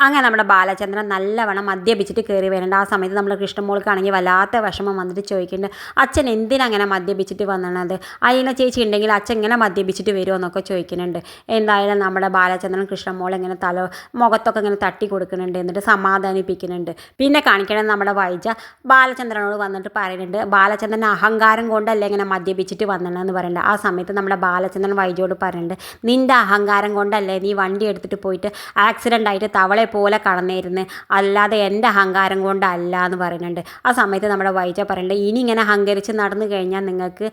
അങ്ങനെ നമ്മുടെ ബാലചന്ദ്രൻ നല്ലവണ്ണം മദ്യപിച്ചിട്ട് കയറി വരുന്നുണ്ട്. ആ സമയത്ത് നമ്മൾ കൃഷ്ണമോൾക്കാണെങ്കിൽ വല്ലാത്ത വിഷമം വന്നിട്ട് ചോദിക്കുന്നുണ്ട്, അച്ഛൻ എന്തിനങ്ങനെ മദ്യപിച്ചിട്ട് വന്നത്? അയിന ചേച്ചി ഉണ്ടെങ്കിൽ അച്ഛൻ ഇങ്ങനെ മദ്യപിച്ചിട്ട് വരുമോ എന്നൊക്കെ ചോദിക്കുന്നുണ്ട്. എന്തായാലും നമ്മുടെ ബാലചന്ദ്രൻ കൃഷ്ണമോൾ ഇങ്ങനെ മുഖത്തൊക്കെ ഇങ്ങനെ തട്ടി കൊടുക്കുന്നുണ്ട്, എന്നിട്ട് സമാധാനിപ്പിക്കുന്നുണ്ട്. പിന്നെ കാണിക്കണത് നമ്മുടെ വൈജ ബാലചന്ദ്രനോട് വന്നിട്ട് പറയുന്നുണ്ട്, ബാലചന്ദ്രൻ അഹങ്കാരം കൊണ്ടല്ലേ ഇങ്ങനെ മദ്യപിച്ചിട്ട് വന്നതെന്ന് പറയുന്നുണ്ട്. ആ സമയത്ത് നമ്മുടെ ബാലചന്ദ്രൻ വൈജയോട് പറയുന്നുണ്ട്, നിൻ്റെ അഹങ്കാരം കൊണ്ടല്ലേ നീ വണ്ടി എടുത്തിട്ട് പോയിട്ട് ആക്സിഡൻ്റ് ആയിട്ട് തവളെ പോലെ കടന്നിരുന്ന്, അല്ലാതെ എൻ്റെ അഹങ്കാരം കൊണ്ടല്ല എന്ന് പറയുന്നുണ്ട്. ആ സമയത്ത് നമ്മുടെ വൈജ പറയുന്നുണ്ട്, ഇനി ഇങ്ങനെ അഹങ്കരിച്ച് നടന്നു കഴിഞ്ഞാൽ നിങ്ങൾക്ക്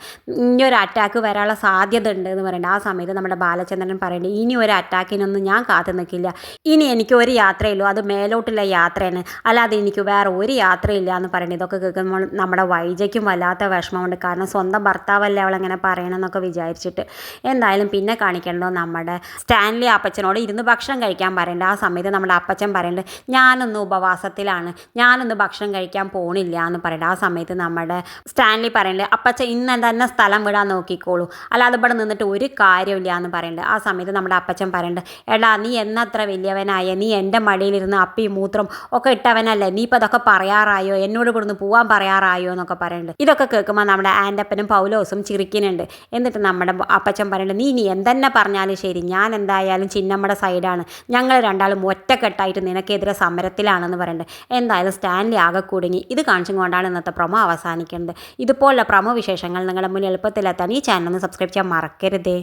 ഇനിയൊരു അറ്റാക്ക് വരാനുള്ള സാധ്യത ഉണ്ട് എന്ന് പറയുന്നുണ്ട്. ആ സമയത്ത് നമ്മുടെ ബാലചന്ദ്രൻ പറയുന്നുണ്ട്, ഇനി ഒരു അറ്റാക്കിനൊന്നും ഞാൻ കാത്തു നിൽക്കില്ല, ഇനി എനിക്ക് ഒരു യാത്രയുള്ളൂ, അത് മേലോട്ടുള്ള യാത്രയാണ്, അല്ലാതെ എനിക്ക് വേറെ ഒരു യാത്രയില്ല എന്ന് പറയുന്നത്. ഇതൊക്കെ കേൾക്കുമ്പോൾ നമ്മുടെ വൈജയ്ക്കും വല്ലാത്ത വിഷമമുണ്ട്, കാരണം സ്വന്തം ഭർത്താവല്ലേ അവളെങ്ങനെ പറയണമെന്നൊക്കെ വിചാരിച്ചിട്ട്. എന്തായാലും പിന്നെ കാണിക്കേണ്ടത് നമ്മുടെ സ്റ്റാൻലി അപ്പച്ചനോട് ഇരുന്ന് ഭക്ഷണം കഴിക്കാൻ പറയുന്നുണ്ട്. ആ സമയത്ത് നമ്മുടെ അപ്പച്ചൻ പറയുന്നുണ്ട്, ഞാനൊന്ന് ഉപവാസത്തിലാണ്, ഞാനൊന്ന് ഭക്ഷണം കഴിക്കാൻ പോണില്ല എന്ന് പറയുന്നുണ്ട്. ആ സമയത്ത് നമ്മുടെ സ്റ്റാൻലി പറയുന്നുണ്ട്, അപ്പച്ച ഇന്ന് തന്നെ സ്ഥലം വിടാൻ നോക്കിക്കോളൂ, അല്ലാതെ ഇവിടെ നിന്നിട്ട് ഒരു കാര്യമില്ല എന്ന് പറയുന്നുണ്ട്. ആ സമയത്ത് നമ്മുടെ അപ്പച്ചൻ പറയുന്നുണ്ട്, എടാ നീ എന്നത്ര വലിയവനായ, നീ എൻ്റെ മടിയിലിരുന്ന് അപ്പി മൂത്രം ഒക്കെ ഇട്ടവനല്ലേ, നീ ഇപ്പോൾ അതൊക്കെ പറയാറായോ, എന്നോട് ഇവിടുന്ന് പോകാൻ പറയാറായോ എന്നൊക്കെ പറയുന്നുണ്ട്. ഇതൊക്കെ കേൾക്കുമ്പോൾ നമ്മുടെ ആൻ്റപ്പനും പൗലോസും ചിരിക്കുന്നുണ്ട്. എന്നിട്ട് നമ്മുടെ അപ്പച്ചൻ പറയുന്നുണ്ട്, നീ എന്തെന്നെ പറഞ്ഞാലും ശരി, ഞാൻ എന്തായാലും ചിന്നമ്മയുടെ സൈഡാണ്, ഞങ്ങൾ രണ്ടാളും ഒറ്റക്കെട്ടായിട്ട് നിനക്കെതിരെ സമരത്തിലാണെന്ന് പറയുന്നുണ്ട്. എന്തായാലും സ്റ്റാൻലി ആകെ കുടുങ്ങി. ഇത് കാണിച്ചും കൊണ്ടാണ് ഇന്നത്തെ പ്രൊമോ അവസാനിക്കുന്നത്. ഇതുപോലുള്ള പ്രൊമോ വിശേഷങ്ങൾ നിങ്ങളുടെ മുന്നിൽ എളുപ്പത്തിലെത്താൻ ഈ ചാനൽ ഒന്ന് സബ്സ്ക്രൈബ് ചെയ്യാൻ മറക്കരുതേ.